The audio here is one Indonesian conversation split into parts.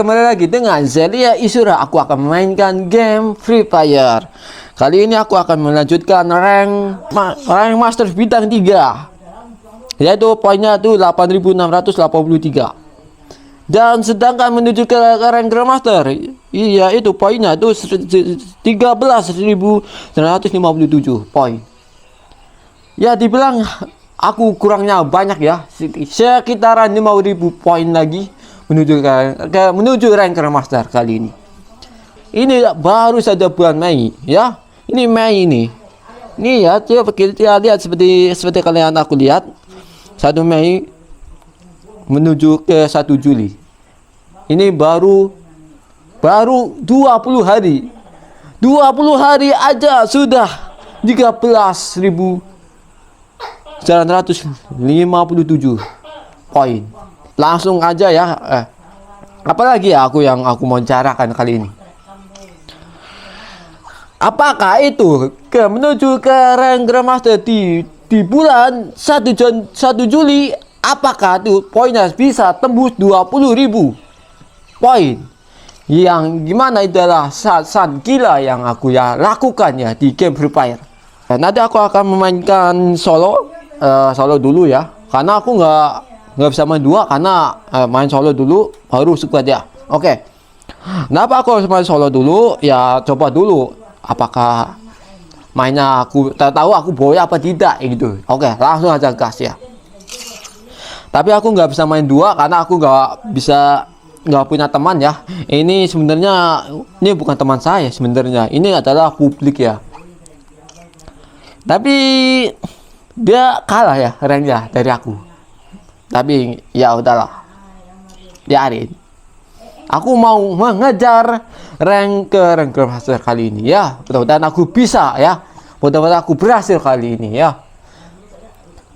Kembali lagi dengan Zelia Isura. Aku akan memainkan game Free Fire. Kali ini aku akan melanjutkan rank Master bintang 3, yaitu poinnya tuh 8683. Dan sedangkan menuju ke rank Grandmaster, iya itu poinnya tuh 13.957 poin. Ya dibilang aku kurangnya banyak ya, sekitaran 5.000 poin lagi menuju rank Grandmaster kali ini. Ini baru saja bulan Mei ya. Ini Mei ini. Ini ya, coba kita lihat seperti kalian aku lihat. 1 Mei menuju ke 1 Juli. Ini baru 20 hari. 20 hari aja sudah 13.957 poin. Langsung aja ya. Apalagi ya aku mau bicarakan kali ini. Apakah itu menuju ke rank Grandmaster di bulan 1 Juli, apakah itu poinnya bisa tembus 20.000 poin? Yang gimana adalah saat gila yang aku ya lakukan ya di game Free Fire. Nanti aku akan memainkan solo dulu ya, karena aku nggak bisa main dua, karena main solo dulu baru squad ya. Oke. Kenapa aku harus main solo dulu? Ya coba dulu apakah mainnya aku tahu aku boy apa tidak gitu. Oke, langsung aja gas ya. Tapi aku nggak bisa main dua karena aku nggak punya teman ya. Ini sebenarnya ini bukan teman saya sebenarnya. Ini adalah publik ya. Tapi dia kalah ya ranknya dari aku. Tapi ya udahlah, biarin. Aku mau mengejar rank Grandmaster kali ini ya. Mudah-mudahan aku bisa ya. Mudah-mudahan aku berhasil kali ini ya.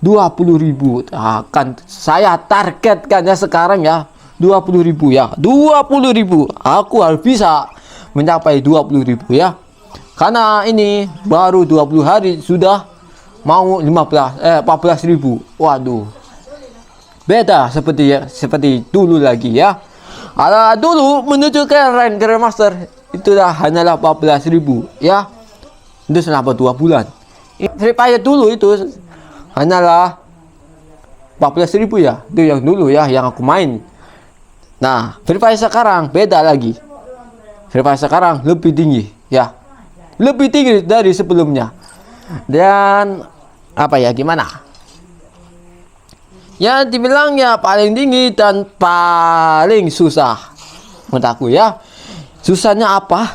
20.000 akan saya targetkan ya sekarang ya. 20.000 ya. 20.000. Aku harus bisa mencapai 20.000 ya. Karena ini baru 20 hari sudah mau 14.000. Waduh. Beda seperti dulu lagi ya. Dulu menuju ke rank Grandmaster itu hanyalah 14.000 ya. Itu selama 2 bulan. Free Fire dulu itu hanyalah 14.000 ya. Itu yang dulu ya yang aku main. Nah, Free Fire sekarang beda lagi. Free Fire sekarang lebih tinggi ya. Lebih tinggi dari sebelumnya. Dan apa ya, gimana? Ya dibilang ya paling tinggi dan paling susah menurut aku ya. Susahnya apa?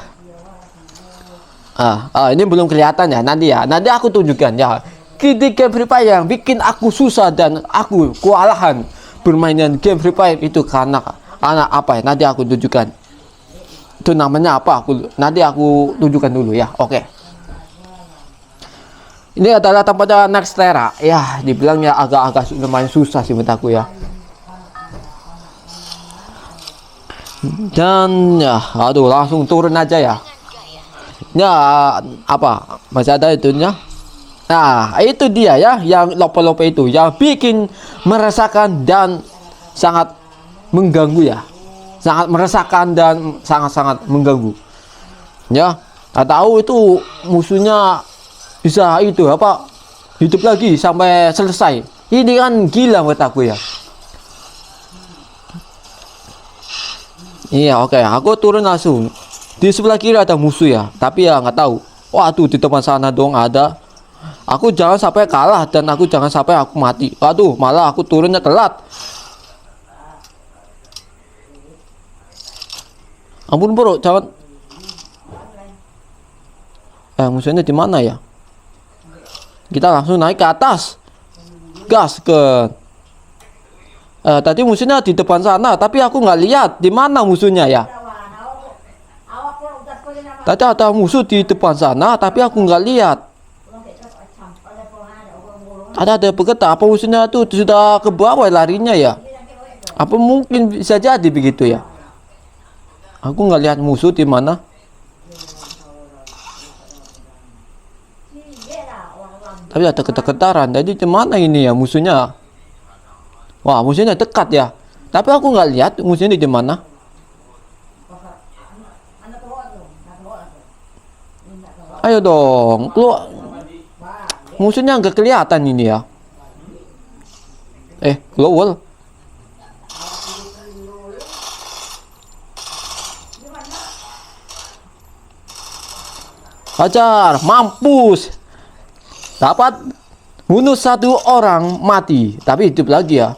Ini belum kelihatan ya. Nanti aku tunjukkan ya. Ketika Free Fire yang bikin aku susah dan aku kewalahan bermainan game Free Fire itu karena apa ya? Nanti aku tunjukkan. Itu namanya apa? Nanti aku tunjukkan dulu ya. Oke. Ini adalah tempatnya Nextera ya, dibilangnya agak lumayan susah sih menurut aku ya. Dan ya aduh, langsung turun aja ya. Ya apa masih ada itunya. Nah itu dia ya, yang lope-lope itu yang bikin meresahkan dan sangat mengganggu ya. Sangat meresahkan dan sangat mengganggu ya. Tak tahu itu musuhnya bisa itu apa hidup lagi sampai selesai. Ini kan gila buat aku ya. Iya, oke. Aku turun langsung. Di sebelah kiri ada musuh ya, tapi ya nggak tahu. Waduh, di depan sana dong ada. Aku jangan sampai kalah dan aku jangan sampai aku mati. Waduh, malah aku turunnya telat. Ampun bro, jangan. Musuhnya di mana ya? Kita langsung naik ke atas. Gas ke. Tadi musuhnya di depan sana, tapi aku nggak lihat di mana musuhnya ya. Tadi ada musuh di depan sana, tapi aku nggak lihat. Ada bergetar. Apa musuhnya tuh sudah ke bawah larinya ya? Apa mungkin bisa jadi begitu ya? Aku nggak lihat musuh di mana. Tapi ada ketar-ketaran. Jadi gimana ini ya musuhnya? Wah, musuhnya dekat ya. Tapi aku nggak lihat musuhnya di mana. Ayo dong, keluar. Musuhnya nggak kelihatan ini ya. Keluar. Hajar, mampus. Dapat bunuh satu orang, mati, tapi hidup lagi ya.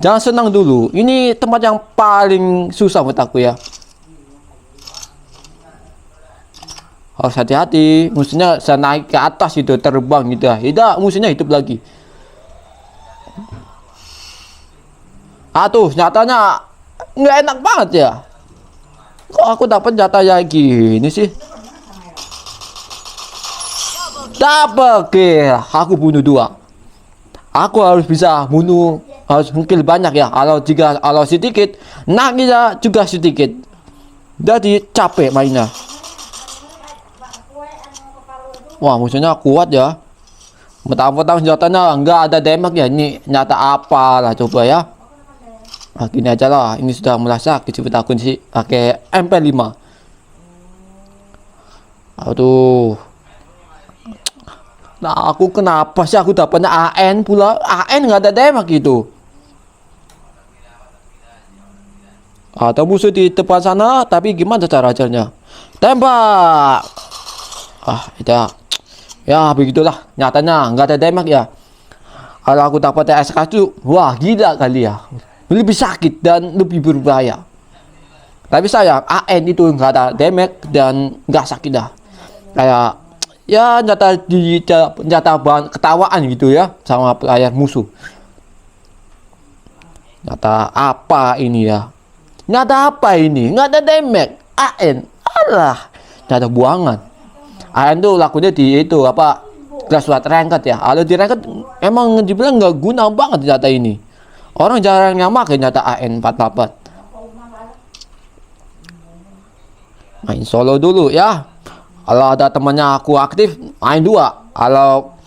Jangan senang dulu. Ini tempat yang paling susah buat aku ya. Harus hati-hati. Musuhnya saya naik ke atas itu, terbang gitu ya. Tidak, musuhnya hidup lagi. Tuh, nyatanya nggak enak banget ya. Kok aku dapat jatah kayak gini sih? Dapat, oke. Aku bunuh 2. Aku harus bisa bunuh, harus ngekill banyak ya. Kalau sedikit, naknya juga sedikit. Jadi capek mainnya. Wah, musuhnya kuat ya. Mentang-mentang senjatanya nggak ada damage ya. Ini nyata apa lah, coba ya. Gini aja lah. Ini sudah merasa kecil akun sih. Pakai MP5. Aduh. Nah, aku kenapa sih aku dapatnya AN pula? AN nggak ada damage gitu. Ada musuh di depan sana, tapi gimana cara ajarnya? Tembak. Tidak. Ya begitulah. Nyatanya nggak ada damage ya. Kalau aku dapat SK itu, wah gila kali ya. Lebih sakit dan lebih berbahaya. Tapi sayang, AN itu nggak ada damage dan nggak sakit dah. Kayak ya nyata bahan ketawaan gitu ya sama player musuh. Nyata apa ini ya? Nyata apa ini? Nggak ada damage. AN, alah, nyata buangan. AN tuh lakunya di itu apa? Kelas buat ranked ya. Kalau di ranked emang dibilang nggak guna banget nyata ini. Orang jarang yang pakai nyata AN 48. Main solo dulu ya. Kalau ada temannya aku aktif, main 2. Kalau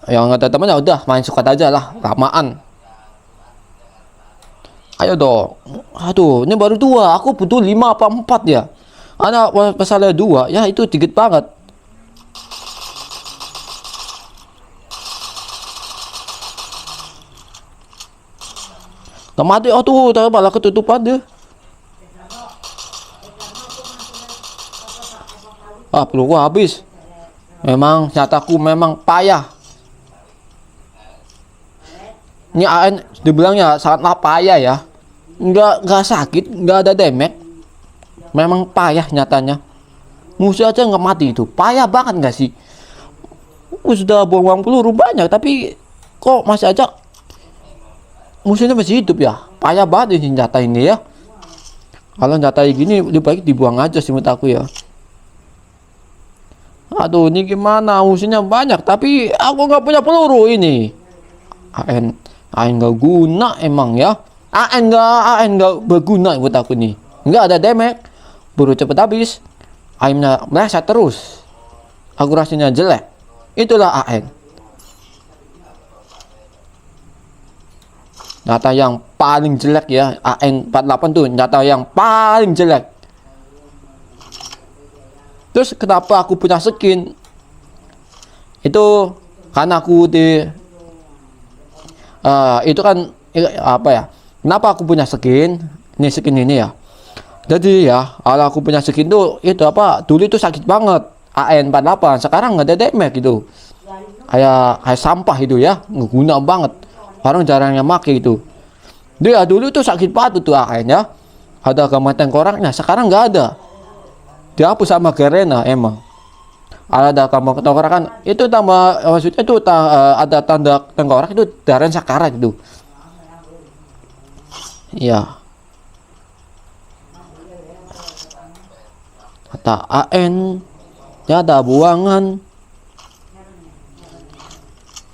yang ada temannya udah main suka aja lah, lamaan. Ayo dong. Aduh, ini baru 2. Aku butuh 5 apa 4 ya. Ada masalah 2, ya itu dikit banget. Gak mati, tuh, malah ketutupan deh. Peluru habis. Memang nyataku memang payah. Ini AN dibilangnya sangatlah payah ya. Nggak sakit, nggak ada damage. Memang payah nyatanya. Musuh aja nggak mati itu. Payah banget nggak sih? Sudah buang-buang peluru banyak, tapi kok masih aja musuhnya masih hidup ya. Payah banget ini senjata ini ya. Kalau senjata gini lebih baik dibuang aja sih menurut aku ya. Aduh, ini gimana? Musuhnya banyak, tapi aku nggak punya peluru ini. AN nggak guna emang ya. AN nggak berguna buat aku nih. Nggak ada damage, baru cepet habis. AN-nya meleset terus. Akurasinya jelek. Itulah AN. Data yang paling jelek ya. AN 48 tuh data yang paling jelek. Terus kenapa aku punya skin? Itu karena aku itu kan apa ya? Kenapa aku punya skin? Ini skin ini ya. Jadi ya, kalau aku punya skin tuh itu apa? Dulu itu sakit banget. AN 48, sekarang nggak ada damage gitu. Kayak sampah itu ya, nggak guna banget. Orang jarang yang pakai itu. Dia dulu tuh sakit banget tuh AN ya. Ada gambar tengkoraknya, sekarang nggak ada. Dihapus sama Garena emang. Ada gambar tengkorakan itu tambah, maksudnya itu ada tanda tengkorak itu darah sakarat itu. Iya. Kata AN, ya ada buangan.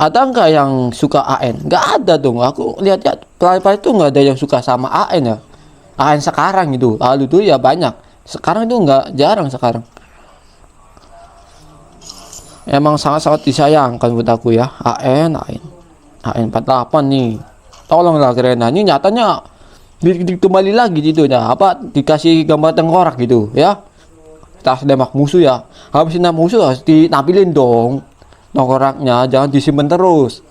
Ada nggak yang suka AN? Nggak ada dong. Aku lihat ya player itu nggak ada yang suka sama AN ya. AN sekarang itu, lalu itu ya banyak. Sekarang itu nggak, jarang sekarang. Emang sangat-sangat disayangkan buat aku ya. AN 48 nih. Tolonglah Garena. Ini nyatanya Kembali lagi gitu ya, apa dikasih gambar tengkorak gitu ya. Tas nembak musuh ya. Habis nembak musuh harus ditampilin dong tengkoraknya, jangan disimpan terus.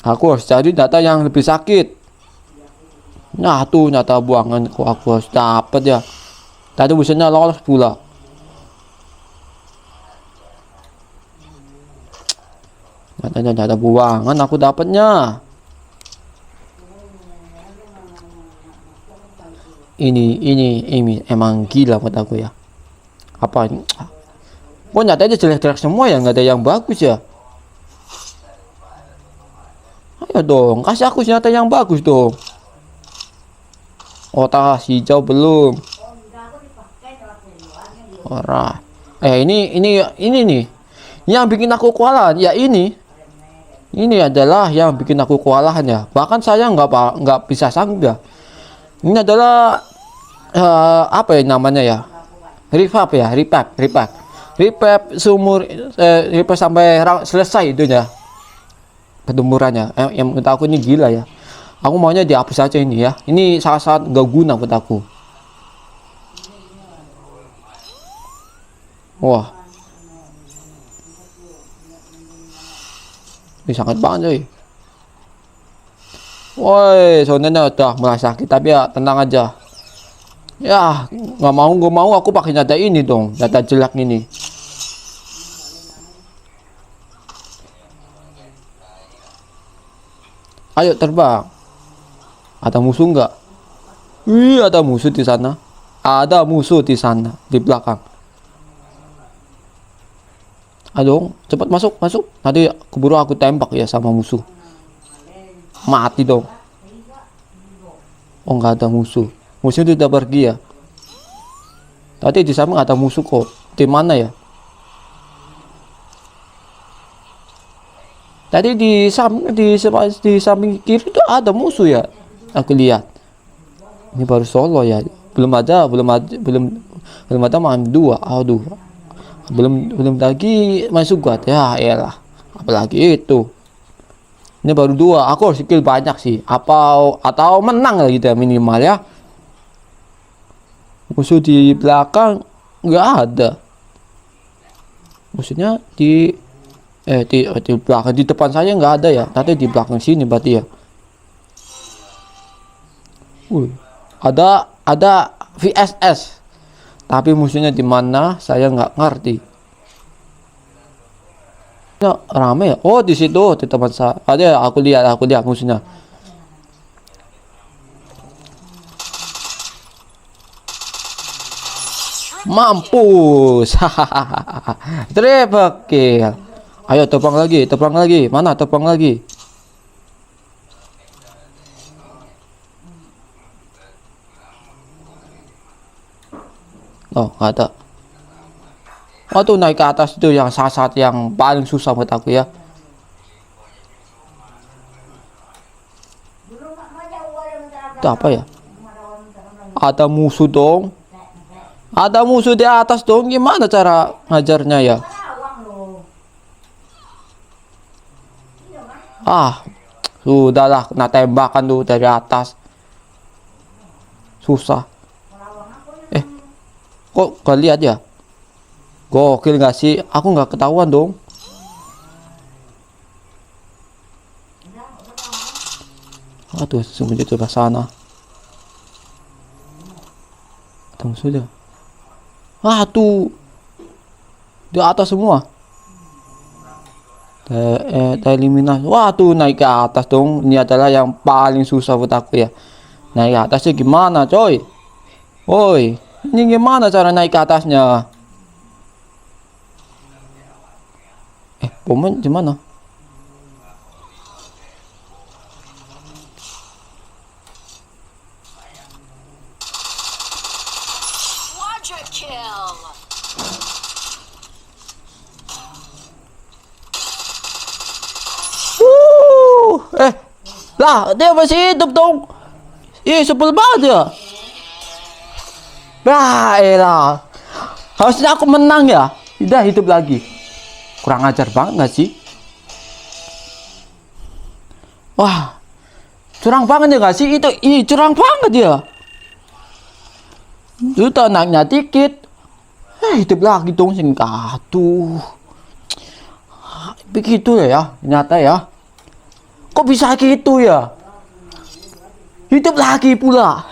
Aku harus cari data yang lebih sakit. Nah tuh nyata buangan kok aku harus dapat ya. Tadi busanya lolos pula. Nyata buangan aku dapatnya. Ini emang gila buat aku ya. Apa ini? Oh nyatanya jelek-jelek semua ya, nggak ada yang bagus ya. Ayo dong, kasih aku senjata yang bagus dong. Oh tas hijau belum. Ora. Ini nih. Yang bikin aku kewalahan ya ini. Ini adalah yang bikin aku kewalahan ya. Bahkan saya nggak bisa sanggup ya. Ini adalah apa ya namanya ya? Revive seumur revive sampai selesai itu ya. Pertempurannya. Yang menurut aku ini gila ya. Aku maunya dihapus saja ini ya. Ini sangat gak guna buat aku. Wah. Ini sangat banget coy. Woi, sebenarnya udah mulai sakit tapi ya tenang aja. Ya, nggak mau aku pakai data ini dong, data jelek ini. Ayo terbang. Ada musuh nggak? Wih, ada musuh di sana. Ada musuh di sana, di belakang. Ayo, cepat masuk. Nanti keburu aku tembak ya sama musuh. Mati dong. Oh, nggak ada musuh. Musuh itu udah pergi ya. Tadi di sana nggak ada musuh kok. Di mana ya? Tadi di samping kiri itu ada musuh ya. Aku lihat. Ini baru solo ya. Belum ada main dua. Aduh. Belum lagi masuk squad ya elah. Apalagi itu. Ini baru dua. Aku harus skill banyak sih. Atau menang lah gitu ya minimal ya. Musuh di belakang nggak ada. Maksudnya di belakang, di depan saya nggak ada ya. Tadi di belakang sini berarti ya. Ada VSS. Tapi musuhnya di mana saya nggak ngerti. Ya, rame ya. Oh di situ di tempat saya. Ada aku lihat musuhnya. Mampus. Triple kill. Ayo topang lagi. Mana topang lagi? Oh, nggak ada. Oh tuh naik ke atas itu yang saat yang paling susah buat aku ya. Itu apa ya? Ada musuh dong. Ada musuh di atas dong. Gimana cara ngajarnya ya? Ah, sudahlah kena tembakan tuh dari atas. Susah. Kok gak lihat ya? Gokil gak sih? Aku nggak ketahuan dong. Aduh, sembunyi di sebelah sana. Tunggu sudah. Tuh di atas semua. Eliminasi. Wah tuh naik ke atas dong. Ini adalah yang paling susah buat aku ya. Naik ke atasnya gimana coy? Woi, ini gimana cara naik ke atasnya? Pomnya gimana? Quadra kill. Lah dia masih hidup dong. Sebel banget ya. Elah. Harusnya aku menang ya. Udah hidup lagi. Kurang ajar banget gak sih? Wah, curang banget ya gak sih? Curang banget ya. Itu tenagnya dikit. Hidup lagi dong singkatu. Begitu ya, ternyata ya. Kok bisa gitu ya? Hidup lagi pula.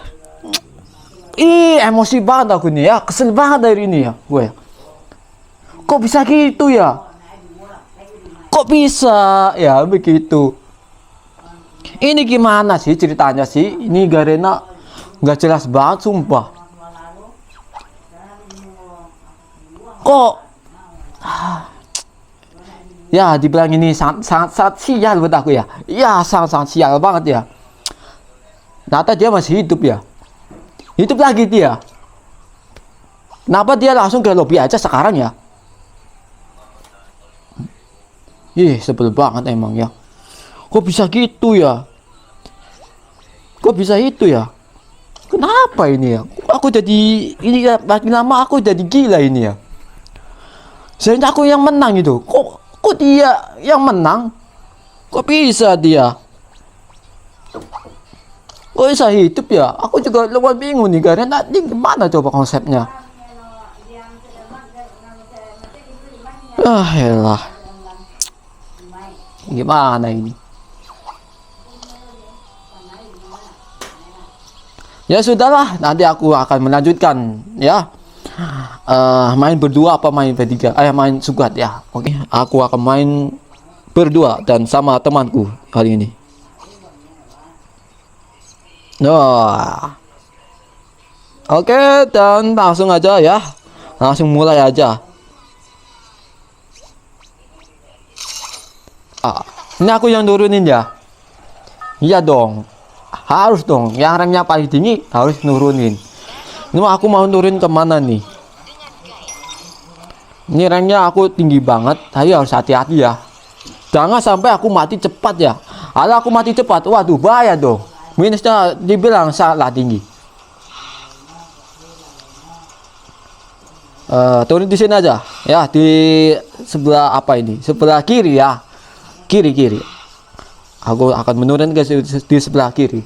Emosi banget aku nih ya. Kesel banget dari ini ya, gue. Kok bisa gitu ya? Kok bisa ya begitu? Ini gimana sih ceritanya sih? Ini Garena nggak jelas banget sumpah. Kok ya dibilang ini sangat sial buat aku ya. Ya sangat sial banget ya. Ternyata dia masih hidup ya. Hidup lagi dia. Kenapa dia langsung ke lobby aja sekarang ya? Sebel banget emang ya. Kok bisa gitu ya? Kok bisa itu ya? Kenapa ini ya? Aku jadi ini ya, makin lama aku jadi gila ini ya. Sebenarnya aku yang menang itu. Kok dia yang menang? Kok bisa dia? Kok bisa hidup ya? Aku juga lumayan bingung nih karena tadi gimana coba konsepnya? Elah. Gimana ini? Ya sudahlah, nanti aku akan melanjutkan ya. Main berdua apa main bertiga? Main squad ya. Oke, aku akan main berdua dan sama temanku kali ini. Oke, dan langsung aja ya. Langsung mulai aja. Ini aku yang nurunin ya. Iya dong. Harus dong. Yang ranknya paling tinggi harus nurunin. Ini aku mau turun kemana nih? Ini ranknya aku tinggi banget. Tapi harus hati-hati ya. Jangan sampai aku mati cepat ya. Kalau aku mati cepat, waduh bahaya dong. Minusnya dibilang sangatlah tinggi. Turun di sini aja ya, di sebelah apa ini? Sebelah kiri ya. Kiri. Aku akan menurun ke di sebelah kiri.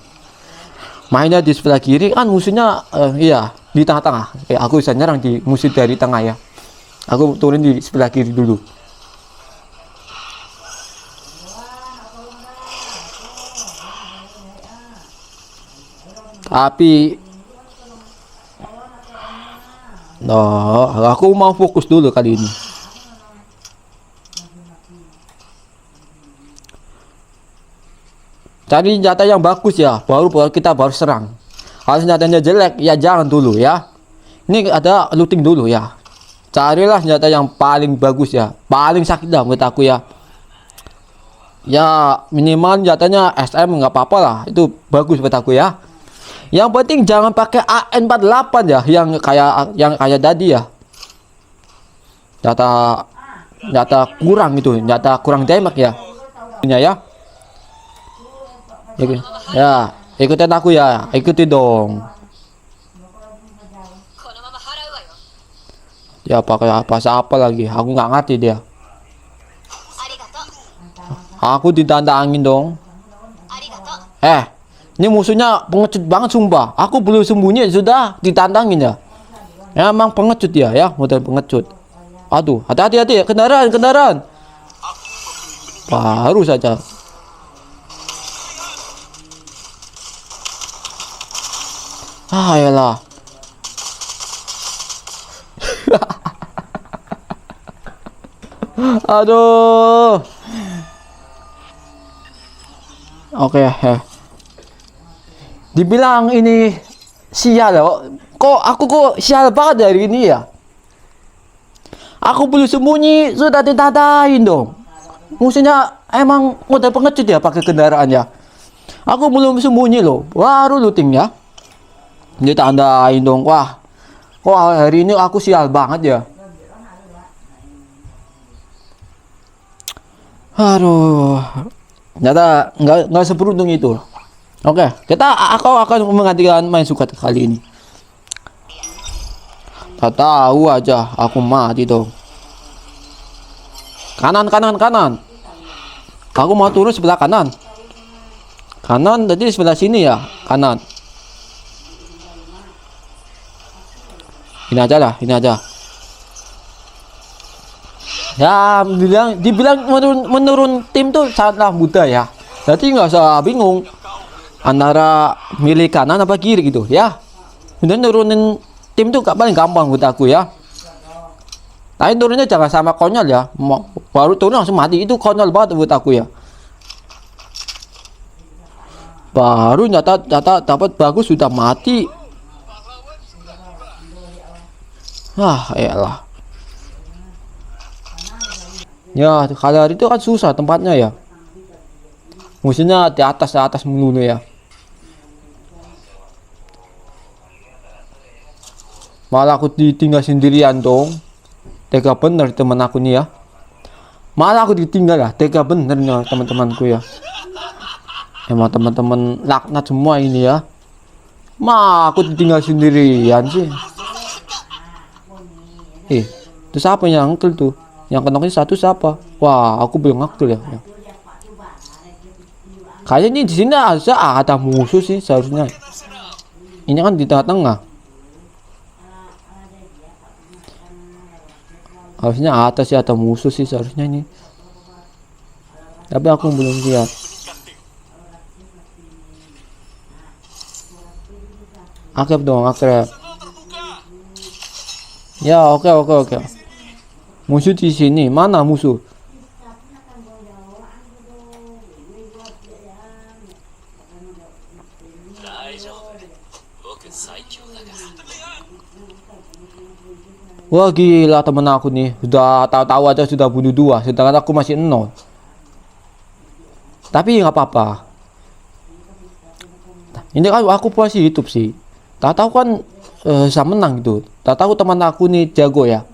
Mainnya di sebelah kiri kan musuhnya iya di tengah-tengah. Aku bisa nyerang di musuh dari tengah ya. Aku turun di sebelah kiri dulu. Tapi aku mau fokus dulu kali ini. Cari senjata yang bagus ya, baru kita serang. Kalau senjatanya jelek ya jangan dulu ya. Ini ada looting dulu ya. Carilah senjata yang paling bagus ya, paling sakit lah menurut aku ya. Ya minimal senjatanya SM nggak apa-apa lah, itu bagus buat aku ya. Yang penting jangan pakai AN48 ya, yang kayak tadi ya. Data kurang itu, data kurang damage ya. Ya. Ya, ikutin aku ya, ikuti dong. Ya pakai apa lagi? Aku nggak ngerti dia. Aku ditantangin dong. Ini musuhnya pengecut banget sumpah. Aku belum sembunyi sudah ditantangin ya. Emang pengecut ya, model pengecut. Aduh, hati-hati ya, kendaraan. Baru saja. Ayolah. Aduh. Oke. Dibilang ini sial loh. Aku kok sial banget dari ini ya. Aku belum sembunyi sudah ditadain dong. Musuhnya emang model pengecut ya pakai kendaraan ya. Aku belum sembunyi loh. Baru looting ya. Ditandain dong. Wah. Kok hari ini aku sial banget ya. Aduh. Ternyata nggak seberuntung itu. Oke, aku akan menggantikan main sukat kali ini. Tak tahu aja aku mati dong. Kanan. Aku mau turun sebelah kanan. Kanan tadi sebelah sini ya, kanan. Ini aja lah, ini aja. Ya, dibilang menurun tim tuh sangatlah mudah ya. Jadi nggak usah bingung antara milih kanan apa kiri gitu ya. Udah nurunin tim tuh paling gampang buat aku ya. Tapi turunnya jangan sama konyol ya. Baru turun langsung mati itu konyol banget buat aku ya. Baru nyata dapat bagus sudah mati. Elah. Ya, kalau itu kan susah tempatnya ya. Musuhnya di atas melulu ya. Malah aku ditinggal sendirian dong. Tega bener teman aku nih ya. Malah aku ditinggal ya. Tega bener nih teman-temanku ya. Emang teman-teman laknat semua ini ya. Aku ditinggal sendirian sih. Itu siapa yang ngkel tuh? Yang kenoknya satu siapa? Wah, aku belum ngkel ya. Kayaknya ini di sini ada musuh sih seharusnya. Ini kan di tengah-tengah. Harusnya atas sih ada musuh sih seharusnya ini. Tapi aku belum lihat. Akrab dong, akrab. Ya, oke. Musuh di sini. Mana musuh? Wah gila temen aku nih, sudah tahu-tahu aja sudah bunuh 2, sedangkan aku masih 0. Tapi nggak apa-apa. Ini kan aku masih hidup sih. Tak tahu kan bisa menang gitu. Tak tahu teman aku nih jago ya.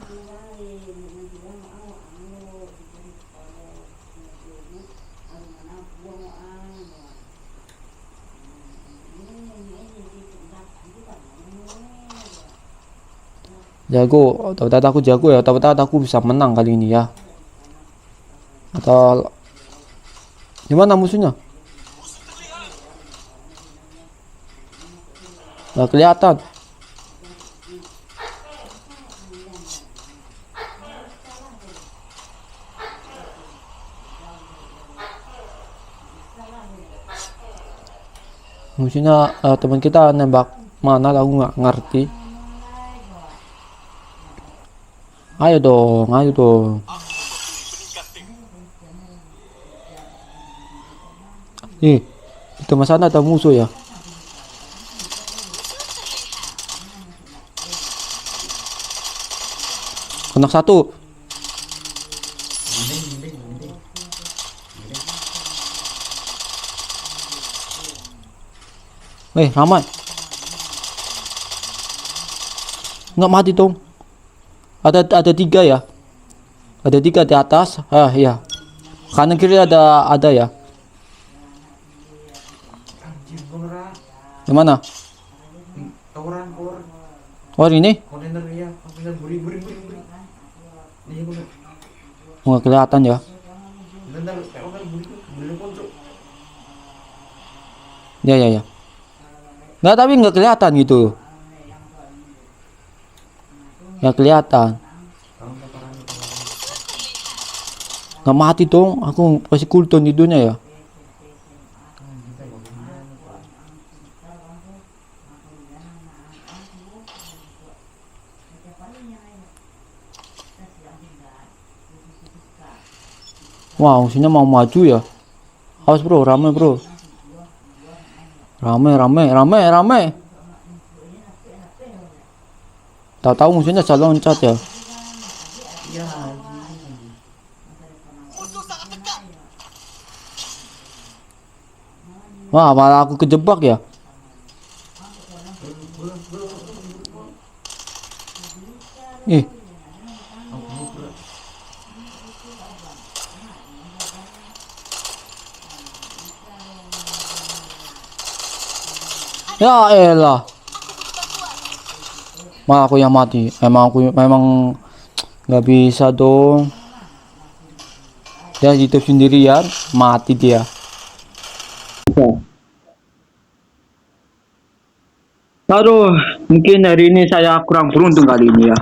Jago, tahu-tahu aku jago ya, tahu-tahu aku bisa menang kali ini ya. Atau gimana musuhnya? Nggak kelihatan. Musuhnya teman kita nembak mana lah, aku nggak ngerti. Ayo dong. Itu sana ada musuh ya. Kena satu. Ramai. Nggak mati dong. Ada 3 ya. Ada 3 di atas. Iya. Kanan kiri ada ya. Di mana? Oh ini? Nggak kelihatan ya. Ya. Nggak, tapi nggak kelihatan gitu. Nggak kelihatan. Nggak mati dong. Aku kasih cooldown hidupnya ya. Wah, musuhnya mau maju ya. Awas bro, ramai bro. Ramai. Tahu-tahu musuhnya selalu loncat ya. Wah, malah aku kejebak ya. Ya elah. Malah aku yang mati. Memang nggak bisa dong. Dia hidup sendirian, mati dia. Aduh, mungkin hari ini saya kurang beruntung kali ini ya.